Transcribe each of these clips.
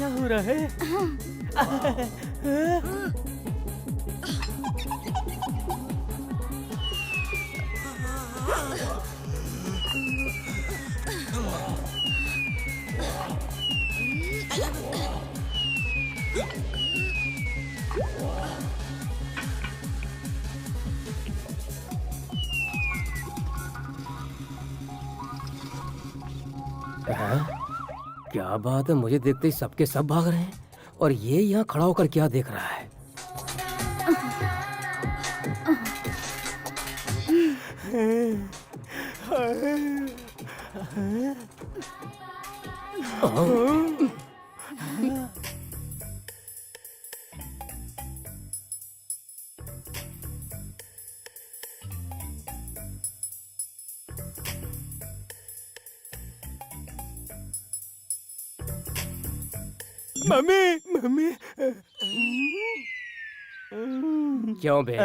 क्या हो रहा है? क्या बात है, मुझे देखते ही सबके सब भाग रहे हैं और ये यहाँ खड़ा होकर क्या देख रहा है? Mummy mummy. क्यों बे?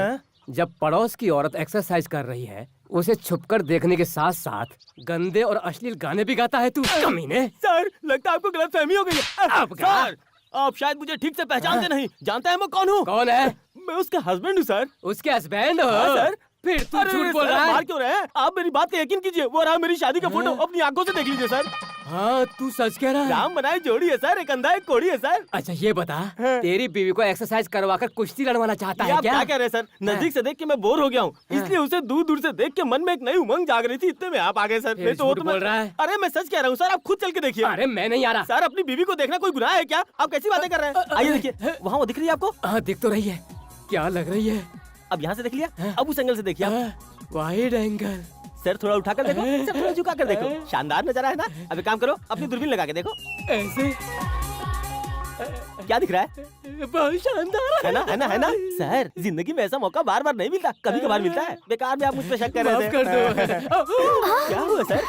जब पड़ोस की औरत एक्सरसाइज कर रही है उसे छुपकर देखने के साथ साथ गंदे और अश्लील गाने भी गाता है तू, कमीने। सर, लगता है आपको गलतफहमी हो गई है। अब सर, आप शायद मुझे ठीक से पहचानते नहीं। जानते हैं मैं कौन हूँ? कौन है? मैं उसका हस्बैंड हूँ सर। उसके हस्बैंड हो? हाँ, सर। फिर तू अरे झूठ बोल सर, रहा है। मार क्यों रहे हैं? आप मेरी बात का यकीन कीजिए, वो रहा मेरी शादी का फोटो, अपनी आंखों से देख लीजिए सर। हाँ, तू सच कह रहा है। राम बनाई जोड़ी है सर, एक अंधा एक कोड़ी है सर। अच्छा ये बता, तेरी बीवी को एक्सरसाइज करवाकर कुश्ती लड़वाना चाहता ये है आप क्या? क्या कह रहे हैं सर? नजदीक से देख के मैं बोर हो गया हूँ, इसलिए उसे दूर दूर से देख के मन में एक नई उमंग जाग रही थी, इतने में आप आ गए सर। फिर झूठ बोल रहा है। अरे मैं सच कह रहा हूँ सर, आप खुद चल के देखिए। अरे मैं नहीं आ रहा। सर, अपनी बीवी को देखना कोई गुनाह है क्या? आप कैसी बातें कर रहे हैं? आइए देखिए, वहाँ वो दिख रही है आपको? हाँ दिख तो रही है। क्या लग रही है? अब यहाँ से देख लिया, अब उस एंगल से देखिए आप। Wide angle. सर थोड़ा उठाकर देखो, सर थोड़ा झुकाकर देखो, शानदार नजारा है ना? अब एक काम करो, अपनी दूरबीन लगा के देखो। ऐसे क्या दिख रहा है? बहुत शानदार है ना, है ना, है ना? सर, जिंदगी में ऐसा मौका बार बार नहीं मिलता, कभी कभार मिलता है। बेकार में आप मुझ पे शक कर रहे थे। माफ कर दो। क्या हुआ सर?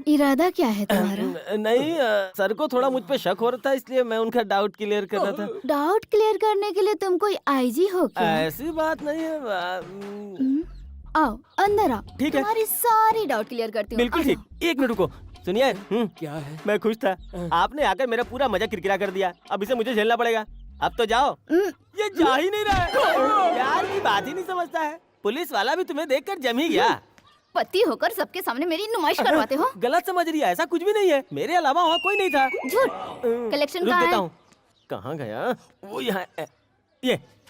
इरादा क्या है तुम्हारा? नहीं, सर को थोड़ा मुझ पे शक हो रहा था, इसलिए मैं उनका डाउट क्लियर कर रहा था। डाउट क्लियर करने के लिए तुम कोई आईजी हो क्या? ऐसी बात नहीं है। आओ अंदर आओ, ठीक है। तुम्हारी सारी डाउट क्लियर करती हूँ। बिल्कुल ठीक। एक मिनट रुको, सुनिए। क्या है? मैं खुश था, आपने आकर मेरा पूरा मजा किरकिरा कर दिया। अब इसे मुझे झेलना पड़ेगा। अब तो जाओ। ये जा ही नहीं रहा है, यार की बात ही नहीं समझता है। पुलिस वाला भी तुम्हें देखकर जम ही गया। पति होकर सबके सामने मेरी नुमाइश करवाते हो। गलत समझ रही है, ऐसा कुछ भी नहीं है। मेरे अलावा वहाँ कोई नहीं था। झूठ। कलेक्शन रुक कहाँ देता है? हूँ। कहाँ गया वो? यहाँ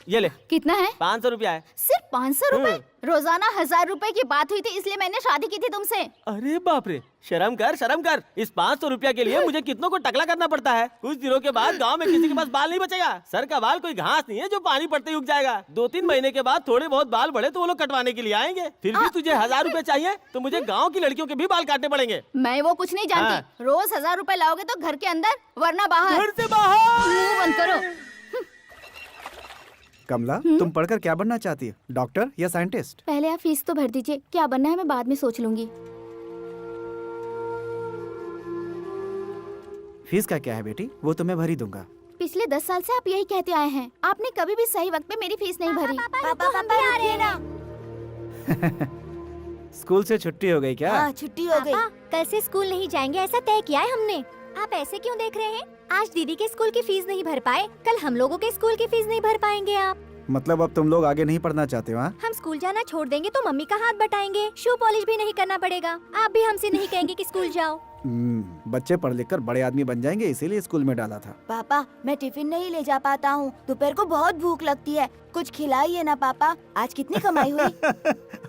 ये ले। कितना है? 500 रुपया है। सिर्फ 500 रुपए? रोजाना 1000 रुपए की बात हुई थी, इसलिए मैंने शादी की थी तुमसे। अरे बाप रे, शर्म कर, शर्म कर। इस 500 रुपया के लिए मुझे कितनों को टकला करना पड़ता है। कुछ दिनों के बाद गांव में किसी के पास बाल नहीं बचेगा। सर का बाल कोई घास नहीं है जो पानी पड़ते ही उग जाएगा। 2-3 महीने के बाद थोड़े बहुत बाल बढ़े तो वो लोग कटवाने के लिए आएंगे। फिर भी तुझे 1000 रुपए चाहिए तो मुझे गाँव की लड़कियों के भी बाल काटने पड़ेंगे। मैं वो कुछ नहीं जानती। रोज 1000 रुपए लाओगे तो घर के अंदर, वरना बाहर। घर से बाहर। मुंह बंद करो। कमला, तुम पढ़कर क्या बनना चाहती हो? डॉक्टर या साइंटिस्ट? पहले आप फीस तो भर दीजिए, क्या बनना है मैं बाद में सोच लूंगी। फीस का क्या है बेटी, वो तो मैं भर ही दूंगा। पिछले 10 साल से आप यही कहते आए हैं, आपने कभी भी सही वक्त पे मेरी फीस नहीं भरी। पापा हम भी आ रहे हैं ना। स्कूल से छुट्टी हो गई क्या? हाँ, छुट्टी हो गई। कल से स्कूल नहीं जाएंगे ऐसा तय किया है हमने। आप ऐसे क्यों देख रहे हैं? आज दीदी के स्कूल की फीस नहीं भर पाए, कल हम लोगों के स्कूल की फीस नहीं भर पाएंगे आप। मतलब अब तुम लोग आगे नहीं पढ़ना चाहते हो? हाँ? हम स्कूल जाना छोड़ देंगे तो मम्मी का हाथ बटाएंगे, शू पॉलिश भी नहीं करना पड़ेगा। आप भी हमसे नहीं कहेंगे कि स्कूल जाओ। बच्चे पढ़ लिख कर बड़े आदमी बन जाएंगे, इसीलिए स्कूल में डाला था। पापा, मैं टिफिन नहीं ले जा पाता हूँ, दोपहर को बहुत भूख लगती है, कुछ खिलाइए ना पापा। आज कितनी कमाई हुई?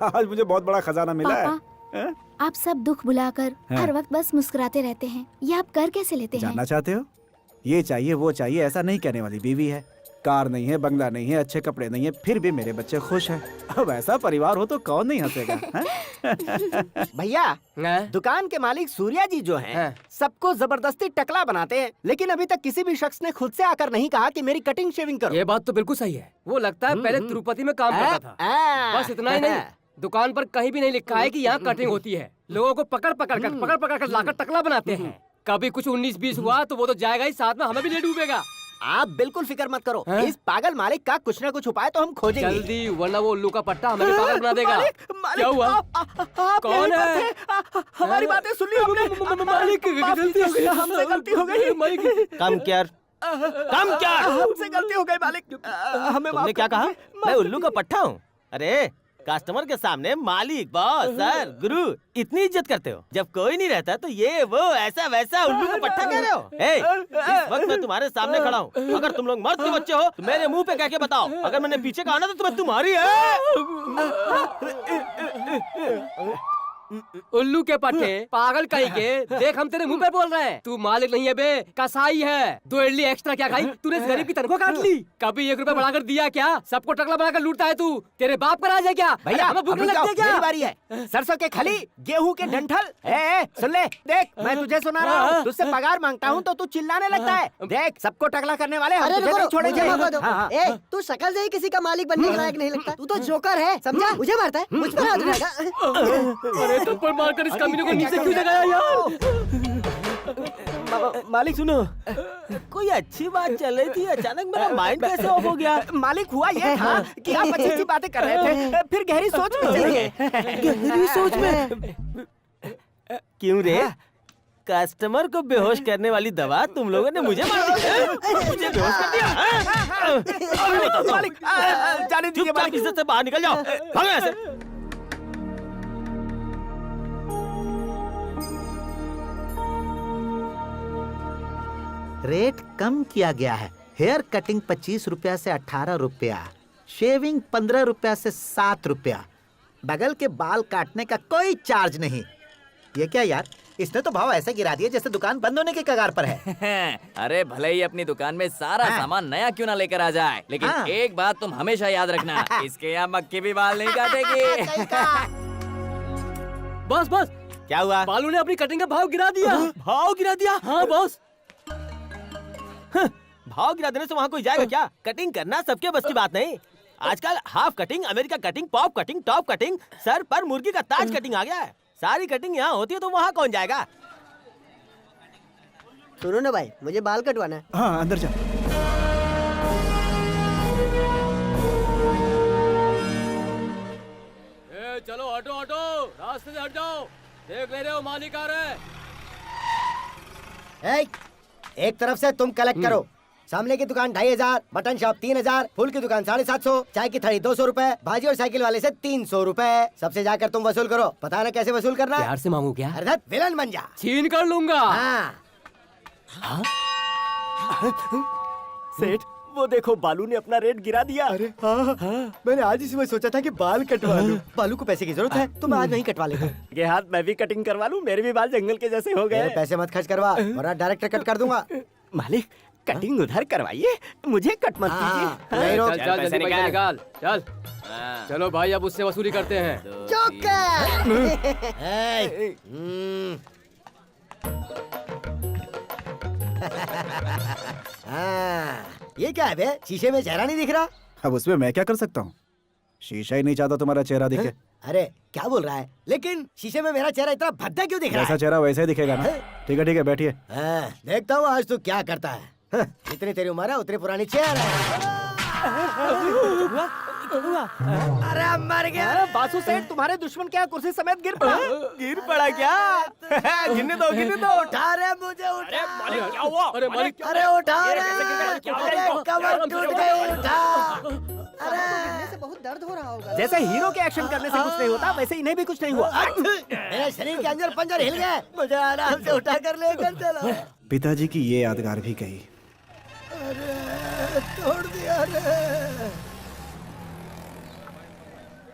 आज मुझे बहुत बड़ा खजाना मिला है। आप सब दुख भुलाकर हर वक्त बस मुस्कुराते रहते हैं, ये आप कर कैसे लेते हैं? जानना चाहते हो? ये चाहिए वो चाहिए ऐसा नहीं कहने वाली बीवी है। कार नहीं है, बंगला नहीं है, अच्छे कपड़े नहीं है, फिर भी मेरे बच्चे खुश हैं। अब ऐसा परिवार हो तो कौन नहीं हंसेगा? भैया, दुकान के मालिक सूर्या जी जो हैं, सबको जबरदस्ती टकला बनाते हैं, लेकिन अभी तक किसी भी शख्स ने खुद से आकर नहीं कहा कि मेरी कटिंग शेविंग करो। ये बात तो बिल्कुल सही है। वो लगता है पहले तिरुपति में काम करता था। बस इतना ही नहीं, दुकान पर कहीं भी नहीं लिखा है कि यहाँ कटिंग होती है। लोगों को पकड़ पकड़ कर लाकर टकला बनाते हैं। कभी कुछ 19-20 हुआ तो वो तो जाएगा ही, साथ में हमें भी ले डूबेगा। आप बिल्कुल फिक्र मत करो, हैं? इस पागल मालिक का कुछ ना कुछ उपाय तो हम खोजेंगे। जल्दी, वरना वो उल्लू का पट्टा हमें भी पागल बना देगा। क्या हुआ? आप कौन यहीं है? पर थे। हमारी बातें सुन ली हमने। मालिक, माफ गलती हो गई। हमसे गलती हो गई। मालिक, कम क्या कम क्या हमसे गलती हो गई मालिक, हमें माफ तुमने क्या कर कहा? दीजिए। मैं उल्लू का पट्टा हूँ? अरे कस्टमर के सामने मालिक, बॉस, सर, गुरु इतनी इज्जत करते हो, जब कोई नहीं रहता तो ये वो ऐसा वैसा उल्लू का पट्टा कह रहे हो? इस वक्त मैं तुम्हारे सामने खड़ा हूँ, अगर तुम लोग मर्द के बच्चे हो तो मेरे मुंह पे कह के बताओ, अगर मैंने पीछे कहा ना तो तुम्हें तुम्हारी है। उल्लू के पट्टे, पागल कहीं के, देख हम तेरे मुंह पे बोल रहे हैं। तू मालिक नहीं है बे, कसाई है। 2 इडली एक्स्ट्रा क्या खाई? तूने इस गरीब की तनख्वाह काट ली। कभी 1 रुपया बढ़ाकर दिया क्या? सबको टकला बनाकर लूटता है तू। तेरे बाप का राज है क्या? भैया हमें भूख अब नहीं रुक जाओ, लगती है मेरी क्या? बारी है। सरसों के खली, गेहूं के डंठल। सुन ले, देख मैं तुझे सुना रहा हूँ, तुझसे पगार मांगता हूँ तो तू चिल्लाने लगता है। देख सबको टकला करने वाले हम तुझे नहीं छोड़ेंगे। हाँ, ए, तू शक्ल से ही किसी का मालिक बनने के लायक नहीं लगता। तू तो जोकर है, समझा? मुझे मारता है, मुझ पर हाथ उठाएगा। अरे थप्पड़ मारकर इस कमीने को नीचे क्यों जगाया यार? मालिक सुनो, कोई अच्छी बात चल रही थी, अचानक मेरा माइंड कैसे ऑफ हो गया? मालिक हुआ ये था कि आप अच्छी अच्छी बातें कर रहे थे, फिर गहरी सोच में चले गए। गहरी सोच में? क्यों रे? कस्टमर को बेहोश करने वाली दवा तुम लोगों ने मुझे मार दी, मुझे बेहोश कर दिया। मालिक जाने दीजिए चुपचाप मालिक। इज्जत से बाहर निकल जाओ, भागो यहाँ से। रेट कम किया गया है। हेयर कटिंग 25 रुपया से 18 रुपया, शेविंग 15 रुपया से 7 रुपया, बगल के बाल काटने का कोई चार्ज नहीं। ये क्या यार, इसने तो भाव ऐसे गिरा दिए जैसे दुकान बंद होने के कगार पर है। अरे भले ही अपनी दुकान में सारा सामान नया क्यों ना लेकर आ जाए, लेकिन एक बात तुम हमेशा याद रखना, इसके यहाँ मक्खी भी बाल नहीं काटेगी। बस बस, क्या हुआ? बालू ने अपनी कटिंग का भाव गिरा दिया। भाव गिरा दिया? हाँ बॉस। भाव गिरा देने से वहाँ कोई जाएगा क्या? कटिंग करना सबके बस की बात नहीं। आजकल half cutting, America cutting, pop cutting, top cutting, sir पर मुर्गी का ताज कटिंग आ गया है। सारी कटिंग यहाँ होती है तो वहाँ कौन जाएगा? सुनो ना भाई, मुझे बाल कटवाना है। हाँ अंदर जा। चलो हटो हटो, रास्ते से हट जाओ, देख ले रहे हो मालिक आ रहे हैं। एक तरफ से तुम कलेक्ट करो। सामने की दुकान 2500, मटन शॉप 3000, फूल की दुकान 750, चाय की थड़ी 200 रुपए, भाजी और साइकिल वाले से 300 रुपए। सबसे जाकर तुम वसूल करो। पता ना कैसे वसूल करना? प्यार से मांगू क्या? अरे विलन बन जा। छीन कर लूंगा। हाँ। सेठ वो देखो, बालू ने अपना रेट गिरा दिया। अरे मैंने आज इसी में सोचा था कि बाल कटवा लूं। बालू को पैसे की जरूरत है तो मैं आज नहीं कटवा लेता। ये हाथ मैं भी कटिंग करवा लूं, मेरे भी बाल जंगल के जैसे हो मेरे गए। पैसे मत खर्च करवा वरना डायरेक्ट कट कर दूंगा। मालिक कटिंग उधर करवाइए, मुझे कट मत कीजिए। नहीं रोक। चल चल जल्दी पैसे निकाल, चल। चलो भाई अब उससे वसूली करते हैं। ये क्या है बे? शीशे में चेहरा नहीं दिख रहा। अब उसमें मैं क्या कर सकता हूँ? शीशा ही नहीं चाहता तुम्हारा चेहरा दिखे। अरे क्या बोल रहा है? लेकिन शीशे में मेरा चेहरा इतना भद्दा क्यों दिख रहा जैसा है? चेहरा वैसे ही दिखेगा ना। ठीक है बैठिए। देखता हूँ आज तू क्या करता है। जितनी तेरी उम्र है उतनी पुरानी चेहरा है। अरे मर गया। बासु सेठ तुम्हारे दुश्मन क्या कुर्सी समेत गिर पड़ा? गिर पड़ा क्या? गिरने दो, गिरने दो। उठा रे मुझे, उठा। क्या हुआ? अरे मालिक, अरे उठा रे। अरे कमर टूट गई, उठा। अरे गिरने से बहुत दर्द हो रहा होगा। जैसे हीरो के एक्शन करने से कुछ नहीं होता, वैसे इन्हें भी कुछ नहीं हुआ। मेरे शरीर के अंदर पंजर हिल गए। मुझे आराम से उठा कर लेकर चलो। पिताजी की ये यादगार भी गई। अरे तोड़ दिया रे।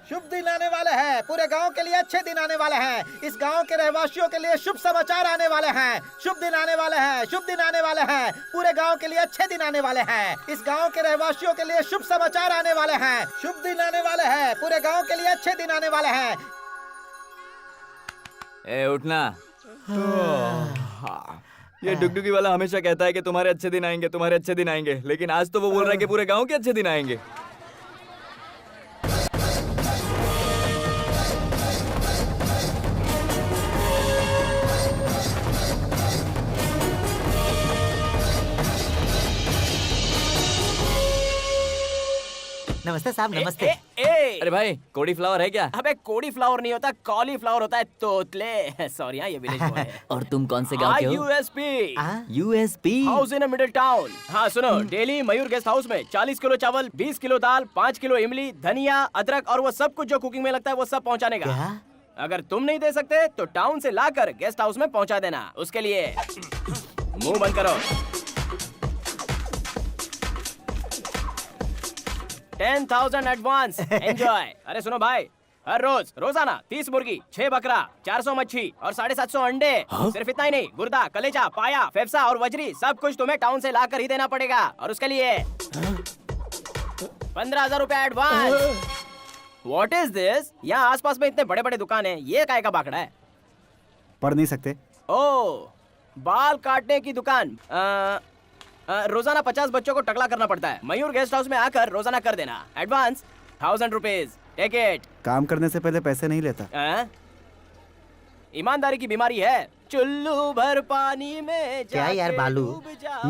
शुभ दिन आने वाले हैं, पूरे गांव के लिए अच्छे दिन आने वाले हैं। इस गांव के रहवासियों के लिए शुभ समाचार आने वाले हैं। शुभ दिन आने वाले हैं, शुभ दिन आने वाले हैं। पूरे गांव के लिए अच्छे दिन आने वाले हैं। इस गांव के रहवासियों के लिए शुभ समाचार आने वाले हैं। शुभ दिन आने वाले हैं, पूरे गांव के लिए अच्छे दिन आने वाले हैं। ए उठना। ये डुगडुगी वाला हमेशा कहता है कि तुम्हारे अच्छे दिन आएंगे, तुम्हारे अच्छे दिन आएंगे, लेकिन आज तो वो बोल रहा है कि पूरे गांव के अच्छे दिन आएंगे। नमस्ते साहब नमस्ते। अरे भाई कोड़ी फ्लावर है क्या? अबे कोड़ी फ्लावर नहीं होता, कॉलीफ्लावर होता है, तोतले। सॉरी हाँ, ये विलेज बॉय है। और तुम कौन से गांव के हो? USP USP. House in middle town. हाँ सुनो, डेली मयूर गेस्ट हाउस में 40 किलो चावल, 20 किलो दाल, 5 किलो इमली, धनिया, अदरक और वो सब कुछ जो कुकिंग में लगता है वो सब पहुंचाने का। अगर तुम नहीं दे सकते तो टाउन से लाकर गेस्ट हाउस में पहुंचा देना। उसके लिए मुंह बंद करो। 10,000 एडवांस। एंजॉय। अरे सुनो भाई, हर रोज रोजाना 30 मुर्गी, 6 बकरा, 400 मच्छी और 750 अंडे। सिर्फ इतना ही नहीं, गुर्दा, कलेजा, पाया, फेफसा और वजरी सब कुछ तुम्हें टाउन से लाकर ही देना पड़ेगा। और उसके लिए 15,000 रुपया एडवांस। What is this? यहाँ आसपास में इतने बड़े बड़े दुकान हैं, ये काय का बाकड़ा है? पढ़ नहीं सकते? ओह, बाल काटने की दुकान। रोजाना 50 बच्चों को टकला करना पड़ता है। मयूर गेस्ट हाउस में आकर रोजाना कर देना। Advance 1000 rupees. Take it. काम करने से पहले पैसे नहीं लेता। ईमानदारी की बीमारी है। चुल्लू भर पानी में क्या यार बालू,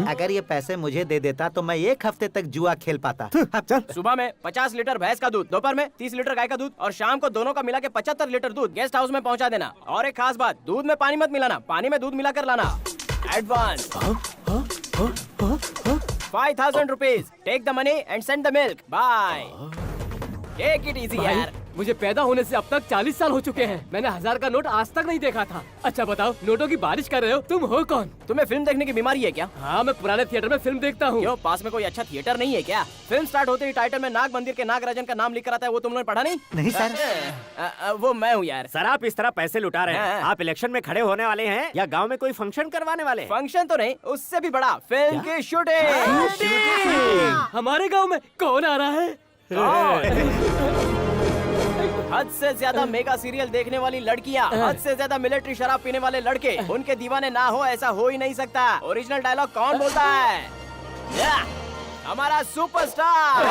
अगर ये पैसे मुझे दे देता तो मैं 1 हफ्ते तक जुआ खेल पाता। चल। सुबह में 50 लीटर भैंस का दूध, दोपहर में 30 लीटर गाय का दूध और शाम को दोनों का मिला के 75 लीटर दूध गेस्ट हाउस में पहुंचा देना। और एक खास बात, दूध में पानी मत मिलाना, पानी में दूध मिलाकर लाना। Advance 5,000 rupees. Take the money and send the milk. Bye. Take it easy भाई, यार। मुझे पैदा होने से अब तक 40 साल हो चुके हैं। मैंने 1000 का नोट आज तक नहीं देखा था। अच्छा बताओ, नोटों की बारिश कर रहे हो, तुम हो कौन? तुम्हें फिल्म देखने की बीमारी है क्या? हाँ, मैं पुराने थिएटर में फिल्म देखता हूँ। क्यों, पास में कोई अच्छा थिएटर नहीं है क्या? फिल्म स्टार्ट होते ही टाइटल में नाग मंदिर के नागराजन का नाम लिख कर आता है, वो तुम लोगों ने पढ़ा नहीं? नहीं सर। वो मैं हूँ यार। सर आप इस तरह पैसे लुटा रहे हैं। आप इलेक्शन में खड़े होने वाले हैं या गांव में कोई फंक्शन करवाने वाले हैं? फंक्शन तो नहीं, उससे भी बड़ा, फिल्म की शूटिंग। हमारे गाँव में कौन आ रहा है? हद से ज्यादा मेगा सीरियल देखने वाली लड़कियां, हद से ज्यादा मिलिट्री शराब पीने वाले लड़के, उनके दीवाने ना हो ऐसा हो ही नहीं सकता। ओरिजिनल डायलॉग कौन बोलता है? हमारा सुपरस्टार।